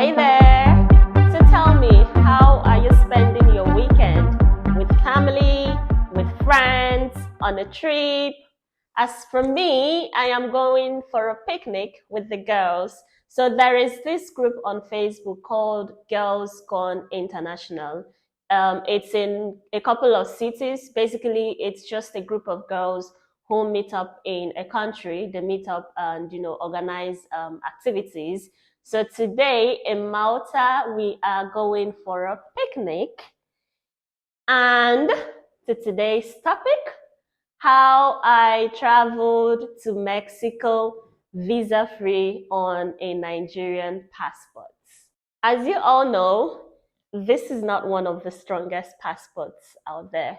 Hey there! So tell me, how are you spending your weekend? With family, with friends, on a trip? As for me, I am going for a picnic with the girls. So there is this group on Facebook called Girls Gone International. It's in a couple of cities. Basically, it's just a group of girls who meet up in a country. They meet up and organize activities. So today in Malta, we are going for a picnic. And to today's topic, how I traveled to Mexico visa-free on a Nigerian passport. As you all know, this is not one of the strongest passports out there.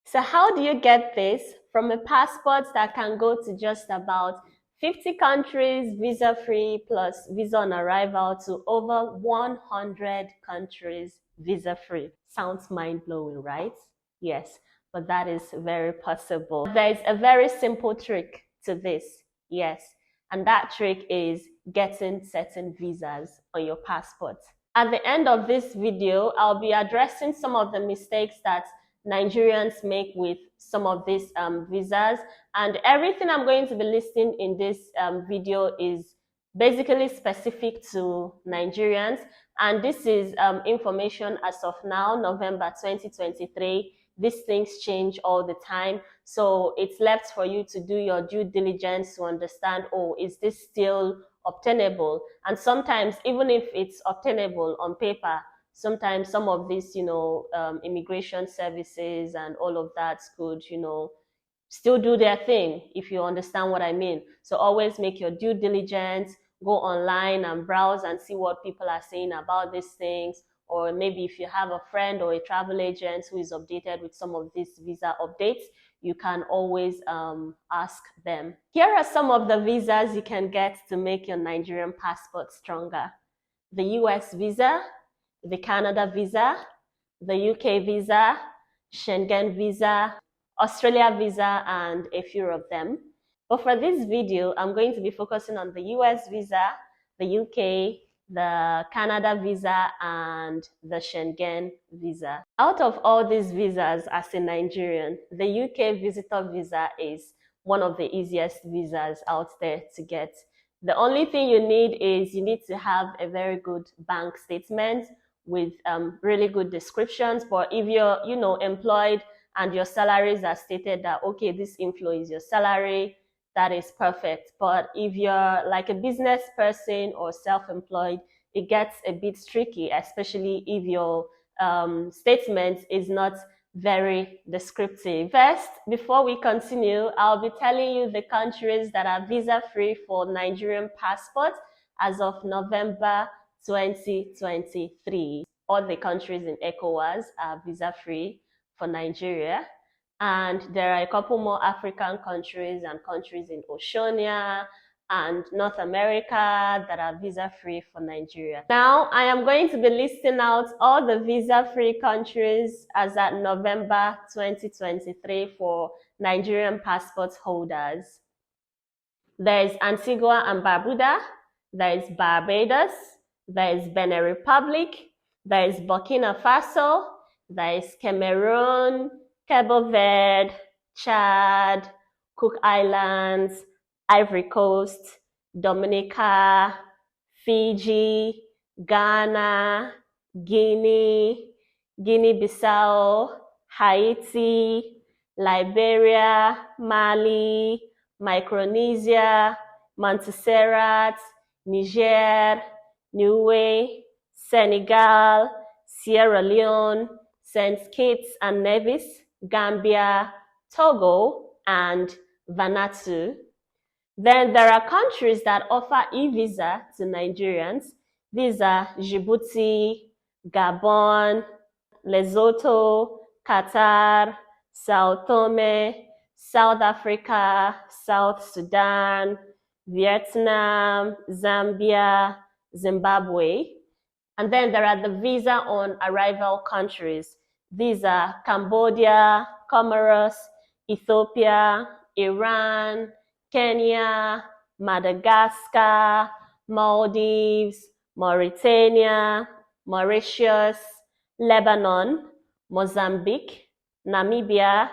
So how do you get this from a passport that can go to just about 50 countries visa-free plus visa on arrival to over 100 countries visa-free? Sounds mind-blowing, right? Yes, but that is very possible. There is a very simple trick to this, yes, and that trick is getting certain visas on your passport. At the end of this video, I'll be addressing some of the mistakes that Nigerians make with some of these visas, and everything I'm going to be listing in this video is basically specific to Nigerians, and this is information as of now, November 2023. These things change all the time, so it's left for you to do your due diligence to understand, oh, is this still obtainable? And sometimes, even if it's obtainable on paper, sometimes some of these, immigration services and all of that could, still do their thing, if you understand what I mean. So always make your due diligence, go online and browse and see what people are saying about these things. Or maybe if you have a friend or a travel agent who is updated with some of these visa updates, you can always ask them. Here are some of the visas you can get to make your Nigerian passport stronger. The US visa, the Canada visa, the UK visa, Schengen visa, Australia visa, and a few of them. But for this video, I'm going to be focusing on the US visa, the UK, the Canada visa, and the Schengen visa. Out of all these visas, as a Nigerian, the UK visitor visa is one of the easiest visas out there to get. The only thing you need is you need to have a very good bank statement with really good descriptions. But if you're, employed and your salaries are stated that, okay, this inflow is your salary, that is perfect. But if you're like a business person or self-employed, it gets a bit tricky, especially if your statement is not very descriptive. First, before we continue, I'll be telling you the countries that are visa-free for Nigerian passports as of November 2023. All the countries in ECOWAS are visa-free for Nigeria. And there are a couple more African countries and countries in Oceania and North America that are visa-free for Nigeria. Now, I am going to be listing out all the visa-free countries as at November 2023 for Nigerian passport holders. There is Antigua and Barbuda, there is Barbados, there is Benin Republic, there is Burkina Faso, there is Cameroon, Cabo Verde, Chad, Cook Islands, Ivory Coast, Dominica, Fiji, Ghana, Guinea, Guinea-Bissau, Haiti, Liberia, Mali, Micronesia, Montserrat, Niger, Niue, Senegal, Sierra Leone, St. Kitts and Nevis, Gambia, Togo, and Vanuatu. Then there are countries that offer e-visa to Nigerians. These are Djibouti, Gabon, Lesotho, Qatar, Sao Tome, South Africa, South Sudan, Vietnam, Zambia, Zimbabwe. And then there are the visa on arrival countries. These are Cambodia, Comoros, Ethiopia, Iran, Kenya, Madagascar, Maldives, Mauritania, Mauritius, Lebanon, Mozambique, Namibia,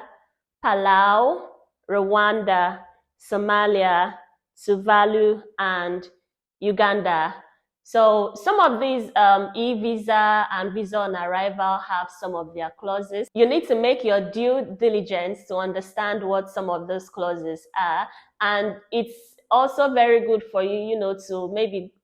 Palau, Rwanda, Somalia, Tuvalu, and Uganda. So some of these e-visa and visa on arrival have some of their clauses. You need to make your due diligence to understand what some of those clauses are. And it's also very good for you, to maybe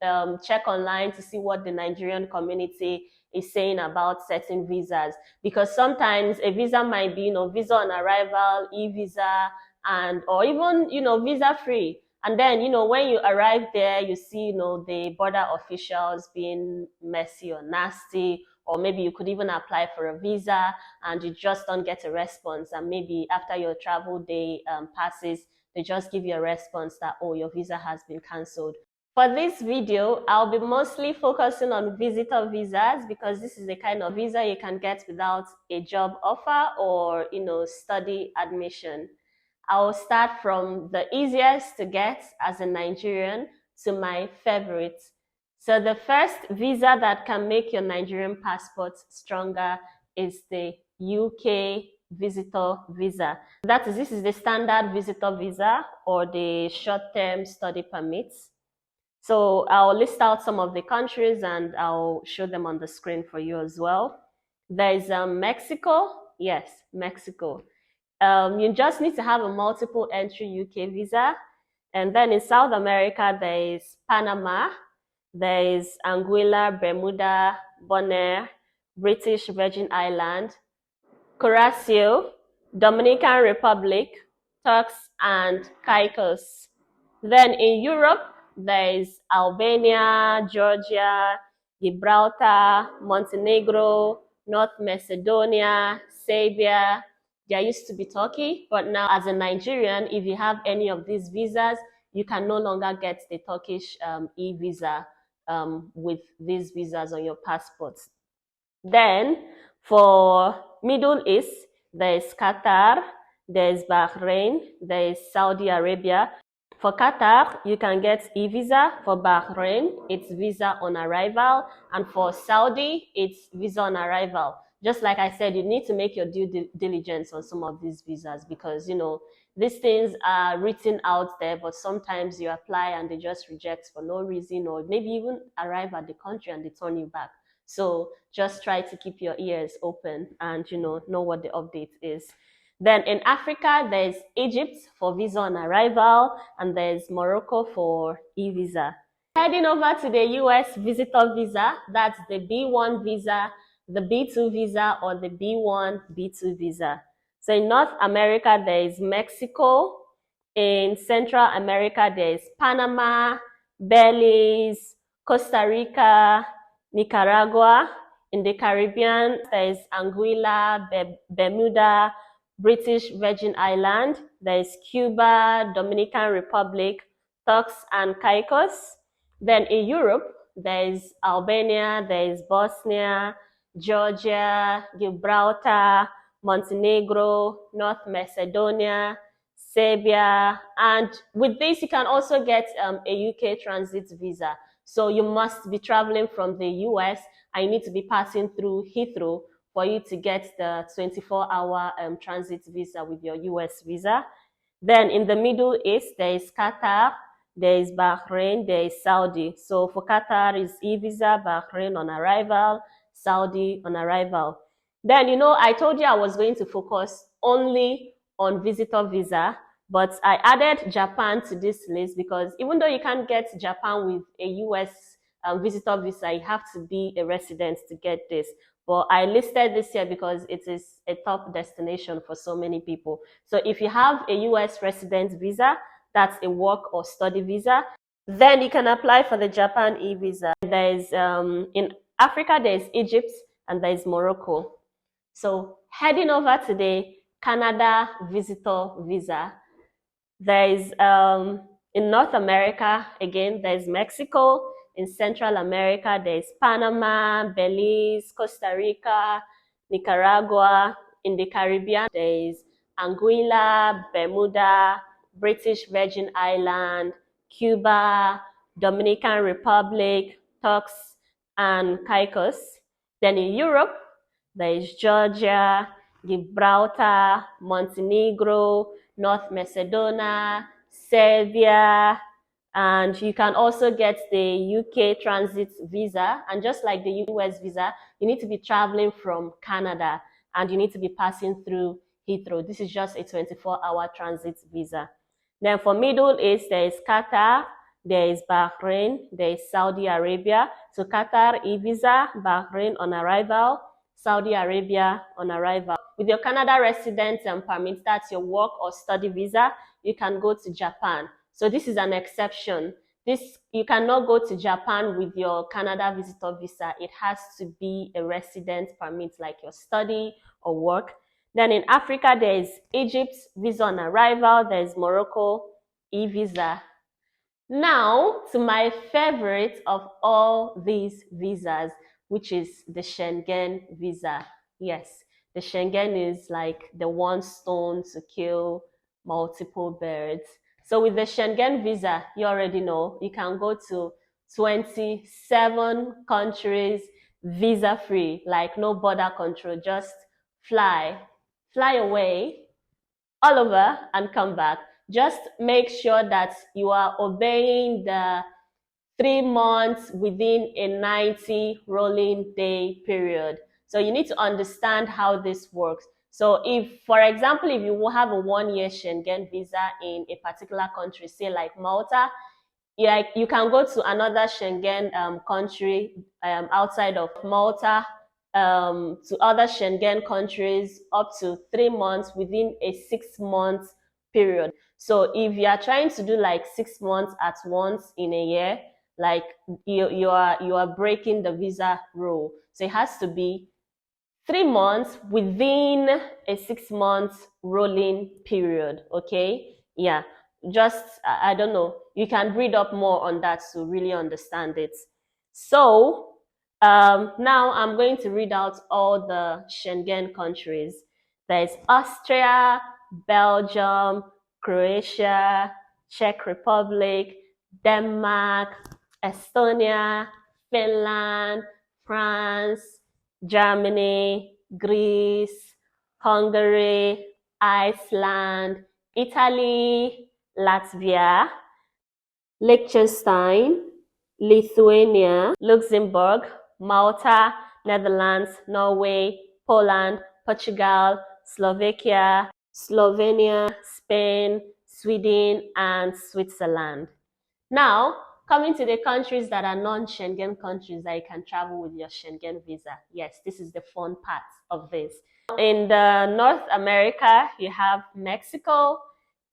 check online to see what the Nigerian community is saying about certain visas. Because sometimes a visa might be, visa on arrival, e-visa, and or even, visa free. And then, when you arrive there, you see, the border officials being messy or nasty, or maybe you could even apply for a visa and you just don't get a response. And maybe after your travel day passes, they just give you a response that, oh, your visa has been cancelled. For this video, I'll be mostly focusing on visitor visas because this is the kind of visa you can get without a job offer or, study admission. I'll start from the easiest to get as a Nigerian to my favorite. So the first visa that can make your Nigerian passport stronger is the UK visitor visa. This is the standard visitor visa or the short-term study permits. So I'll list out some of the countries and I'll show them on the screen for you as well. There is Mexico. Yes, Mexico. You just need to have a multiple entry UK visa. And then in South America, there is Panama, there is Anguilla, Bermuda, Bonaire, British Virgin Island, Curacao, Dominican Republic, Turks, and Caicos. Then in Europe, there is Albania, Georgia, Gibraltar, Montenegro, North Macedonia, Serbia. There used to be Turkey, but now as a Nigerian, if you have any of these visas, you can no longer get the Turkish e-visa with these visas on your passports. Then for Middle East, there is Qatar, there is Bahrain, there is Saudi Arabia. For Qatar, you can get e-visa. For Bahrain, it's visa on arrival. And for Saudi, it's visa on arrival. Just like I said, you need to make your due diligence on some of these visas because, these things are written out there, but sometimes you apply and they just reject for no reason, or maybe even arrive at the country and they turn you back. So just try to keep your ears open and, know what the update is. Then in Africa, there's Egypt for visa on arrival, and there's Morocco for e-visa. Heading over to the US visitor visa, that's the B1 visa, the B2 visa, or the B1, B2 visa. So in North America, there is Mexico. In Central America, there is Panama, Belize, Costa Rica, Nicaragua. In the Caribbean, there is Anguilla, Bermuda, British Virgin Island, there is Cuba, Dominican Republic, Turks and Caicos. Then in Europe, there is Albania, there is Bosnia, Georgia, Gibraltar, Montenegro, North Macedonia, Serbia, and with this you can also get a UK transit visa. So you must be traveling from the US and you need to be passing through Heathrow for you to get the 24-hour transit visa with your US visa. Then in the Middle East, there is Qatar, there is Bahrain, there is Saudi. So for Qatar is e-visa, Bahrain on arrival, Saudi on arrival. Then, I told you I was going to focus only on visitor visa, but I added Japan to this list because even though you can't get Japan with a US visitor visa, you have to be a resident to get this. But I listed this here because it is a top destination for so many people. So if you have a US resident visa, that's a work or study visa, then you can apply for the Japan e-visa. There's in Africa, there's Egypt and there's Morocco. So heading over to the Canada visitor visa, there is in North America, again, there's Mexico. In Central America, there's Panama, Belize, Costa Rica, Nicaragua. In the Caribbean, there's Anguilla, Bermuda, British Virgin Island, Cuba, Dominican Republic, Turks and Caicos. Then in Europe, there is Georgia, Gibraltar, Montenegro, North Macedonia, Serbia, and you can also get the UK transit visa. And just like the US visa, you need to be traveling from Canada and you need to be passing through Heathrow. This is just a 24-hour transit visa. Then for Middle East, there is Qatar, there is Bahrain, there is Saudi Arabia. So Qatar, e-visa, Bahrain on arrival, Saudi Arabia on arrival. With your Canada residence and permit, that's your work or study visa, you can go to Japan. So this is an exception. You cannot go to Japan with your Canada visitor visa. It has to be a residence permit like your study or work. Then in Africa, there is Egypt, visa on arrival. There is Morocco, e-visa. Now to my favorite of all these visas, which is the Schengen visa. Yes, the Schengen is like the one stone to kill multiple birds. So with the Schengen visa, you already know, you can go to 27 countries visa free, like no border control, just fly away all over and come back. Just make sure that you are obeying the 3 months within a 90 rolling day period. So you need to understand how this works. So if, for example, if you will have a 1-year Schengen visa in a particular country, say like Malta, you can go to another Schengen country outside of Malta, to other Schengen countries up to 3 months within a 6-month period. So if you are trying to do like 6 months at once in a year, like you are breaking the visa rule. So it has to be 3 months within a 6-month rolling period. Okay, yeah, just I don't know, you can read up more on that to really understand it. So now I'm going to read out all the Schengen countries. There's Austria, Belgium, Croatia, Czech Republic, Denmark, Estonia, Finland, France, Germany, Greece, Hungary, Iceland, Italy, Latvia, Liechtenstein, Lithuania, Luxembourg, Malta, Netherlands, Norway, Poland, Portugal, Slovakia, Slovenia, Spain, Sweden, and Switzerland. Now, coming to the countries that are non-Schengen countries that you can travel with your Schengen visa. Yes, this is the fun part of this. In the North America, you have Mexico.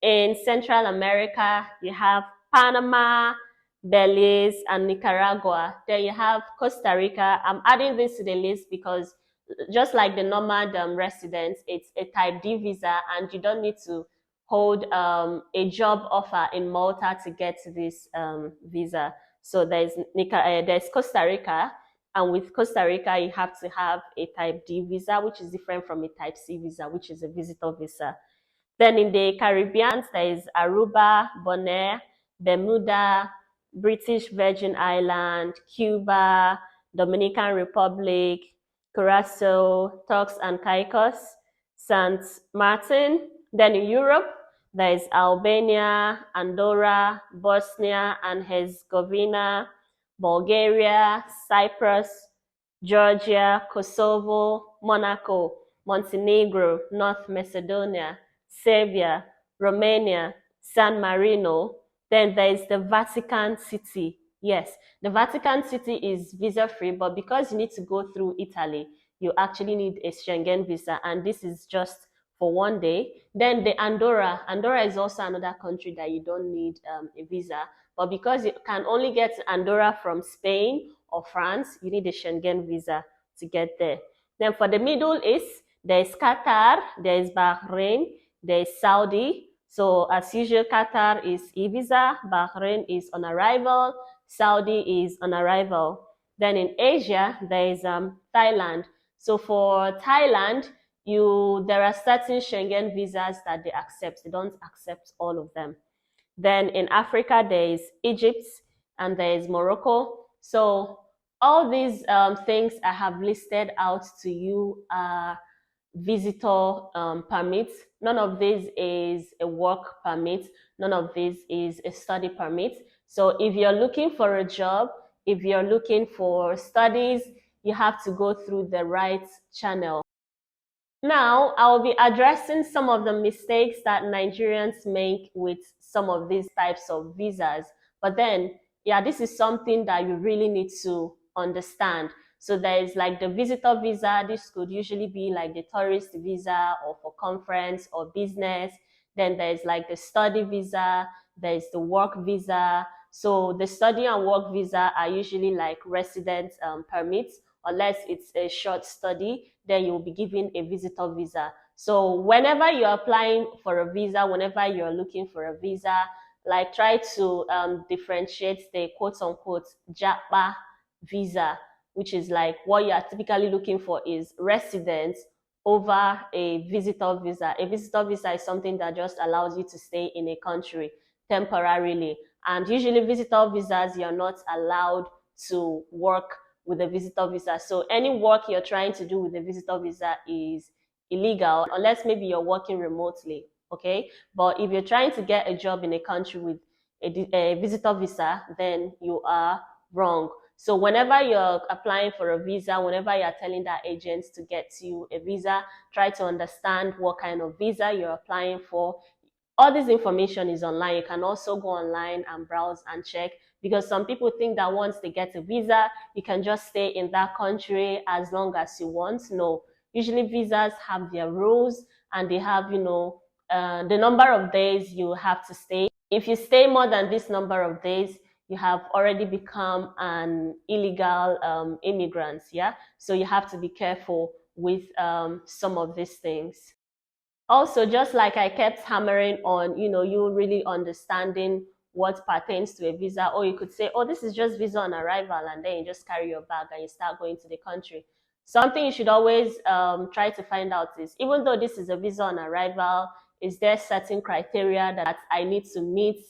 In Central America, you have Panama, Belize, and Nicaragua. Then you have Costa Rica. I'm adding this to the list because just like the normal residents, it's a type D visa and you don't need to hold a job offer in Malta to get this visa. So there's Costa Rica, and with Costa Rica, you have to have a type D visa, which is different from a type C visa, which is a visitor visa. Then in the Caribbean, there is Aruba, Bonaire, Bermuda, British Virgin Island, Cuba, Dominican Republic, Curacao, Turks and Caicos, Saint Martin. Then in Europe, there is Albania, Andorra, Bosnia and Herzegovina, Bulgaria, Cyprus, Georgia, Kosovo, Monaco, Montenegro, North Macedonia, Serbia, Romania, San Marino. Then there is the Vatican City. Yes, the Vatican City is visa-free, but because you need to go through Italy, you actually need a Schengen visa, and this is just for 1 day. Then the Andorra is also another country that you don't need a visa, but because you can only get to Andorra from Spain or France, you need a Schengen visa to get there. Then for the Middle East, there is Qatar, there is Bahrain, there is Saudi. So as usual, Qatar is e-visa, Bahrain is on arrival, Saudi is on arrival. Then in Asia, there is Thailand. So for Thailand, there are certain Schengen visas that they accept. They don't accept all of them. Then in Africa, there is Egypt and there is Morocco. So all these things I have listed out to you are visitor permits. None of this is a work permit. None of this is a study permit. So if you're looking for a job, if you're looking for studies, you have to go through the right channel. Now, I'll be addressing some of the mistakes that Nigerians make with some of these types of visas. But then, yeah, this is something that you really need to understand. So there is like the visitor visa. This could usually be like the tourist visa or for conference or business. Then there's like the study visa. There's the work visa. So the study and work visa are usually like resident permits, unless it's a short study, then you will be given a visitor visa. So whenever you're applying for a visa, whenever you're looking for a visa, like try to differentiate the quote unquote japa visa, which is like what you are typically looking for is residence over a visitor visa. A visitor visa is something that just allows you to stay in a country temporarily. And usually visitor visas, you're not allowed to work with a visitor visa. So any work you're trying to do with a visitor visa is illegal unless maybe you're working remotely. Okay. But if you're trying to get a job in a country with a visitor visa, then you are wrong. So whenever you're applying for a visa, whenever you're telling that agent to get you a visa, try to understand what kind of visa you're applying for. All this information is online. You can also go online and browse and check, because some people think that once they get a visa, you can just stay in that country as long as you want. No, usually visas have their rules, and they have, the number of days you have to stay. If you stay more than this number of days, you have already become an illegal immigrant. Yeah, so you have to be careful with some of these things. Also, just like I kept hammering on, you really understanding what pertains to a visa, or you could say, oh, this is just visa on arrival, and then you just carry your bag and you start going to the country. Something you should always try to find out is, even though this is a visa on arrival, is there certain criteria that I need to meet,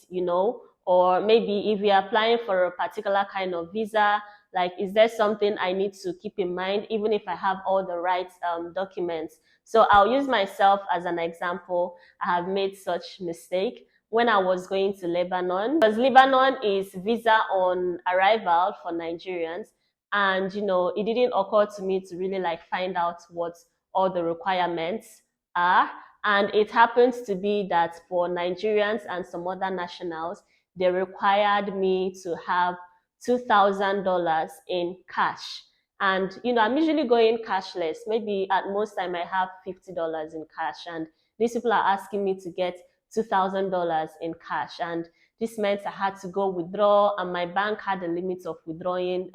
or maybe if you're applying for a particular kind of visa, like, is there something I need to keep in mind, even if I have all the right documents? So I'll use myself as an example. I have made such mistake when I was going to Lebanon, because Lebanon is visa on arrival for Nigerians. And, it didn't occur to me to really like find out what all the requirements are. And it happens to be that for Nigerians and some other nationals, they required me to have $2,000 in cash. And, I'm usually going cashless. Maybe at most time I have $50 in cash. And these people are asking me to get $2,000 in cash. And this meant I had to go withdraw, and my bank had a limit of withdrawing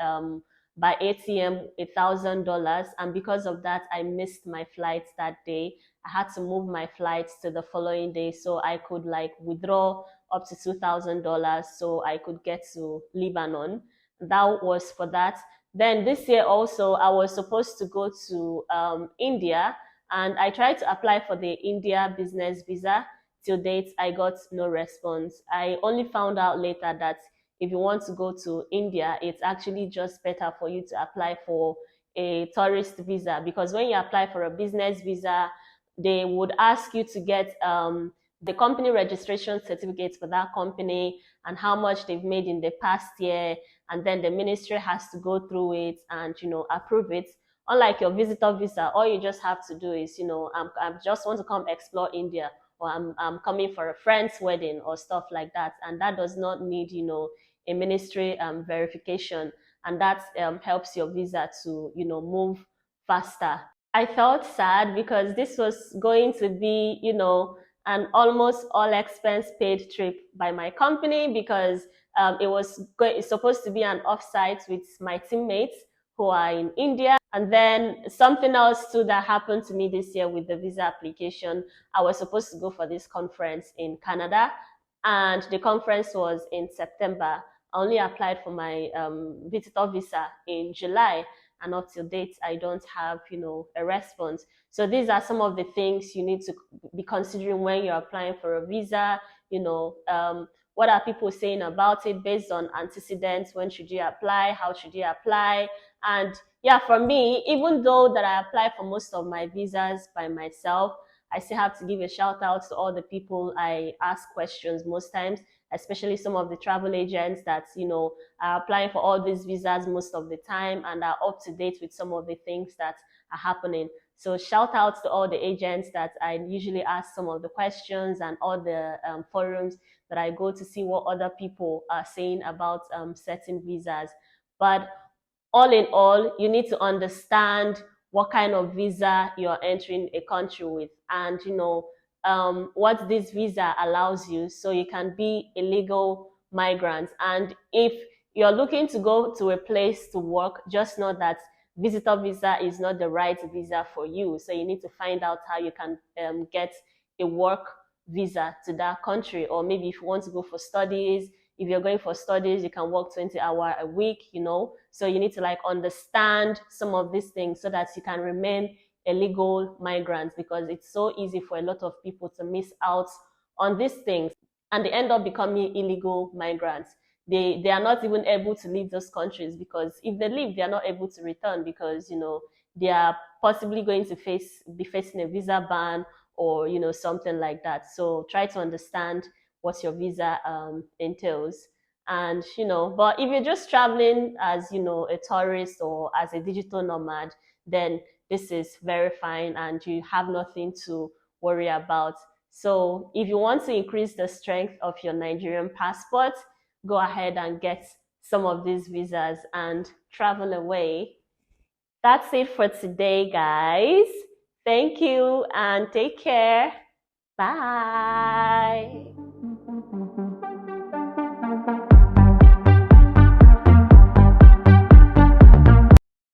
by ATM $1,000. And because of that, I missed my flights that day. I had to move my flights to the following day so I could like withdraw up to $2,000 so I could get to Lebanon. That was for that. Then this year also, I was supposed to go to India, and I tried to apply for the India business visa. Till date, I got no response. I only found out later that if you want to go to India, it's actually just better for you to apply for a tourist visa, because when you apply for a business visa, they would ask you to get the company registration certificate for that company and how much they've made in the past year, and then the ministry has to go through it and approve it. Unlike your visitor visa, all you just have to do is I just want to come explore India, or I'm coming for a friend's wedding or stuff like that, and that does not need a ministry verification, and that helps your visa to move faster. I felt sad because this was going to be an almost all expense paid trip by my company, because it's supposed to be an offsite with my teammates who are in India. And then something else too that happened to me this year with the visa application. I was supposed to go for this conference in Canada, and the conference was in September. I only applied for my visitor visa in July, and up till date, I don't have a response. So these are some of the things you need to be considering when you're applying for a visa. what are people saying about it based on antecedents. When should you apply? How should you apply? And yeah, for me, even though that I apply for most of my visas by myself, I still have to give a shout out to all the people I ask questions most times, especially some of the travel agents that, are applying for all these visas most of the time and are up to date with some of the things that are happening. So shout out to all the agents that I usually ask some of the questions, and all the forums that I go to see what other people are saying about certain visas. But all in all, you need to understand what kind of visa you're entering a country with, and what this visa allows you, so you can be a legal migrant. And if you're looking to go to a place to work, just know that visitor visa is not the right visa for you. So you need to find out how you can get a work visa to that country. Or maybe if you want to go for studies, if you're going for studies, you can work 20 hours a week, So you need to like understand some of these things so that you can remain a legal migrant, because it's so easy for a lot of people to miss out on these things and they end up becoming illegal migrants. They are not even able to leave those countries, because if they leave, they are not able to return, because they are possibly going to be facing a visa ban, or something like that. So try to understand what your visa entails. And but if you're just traveling as a tourist or as a digital nomad, then this is very fine and you have nothing to worry about. So if you want to increase the strength of your Nigerian passport, go ahead and get some of these visas and travel away. That's it for today, guys. Thank you and take care. Bye.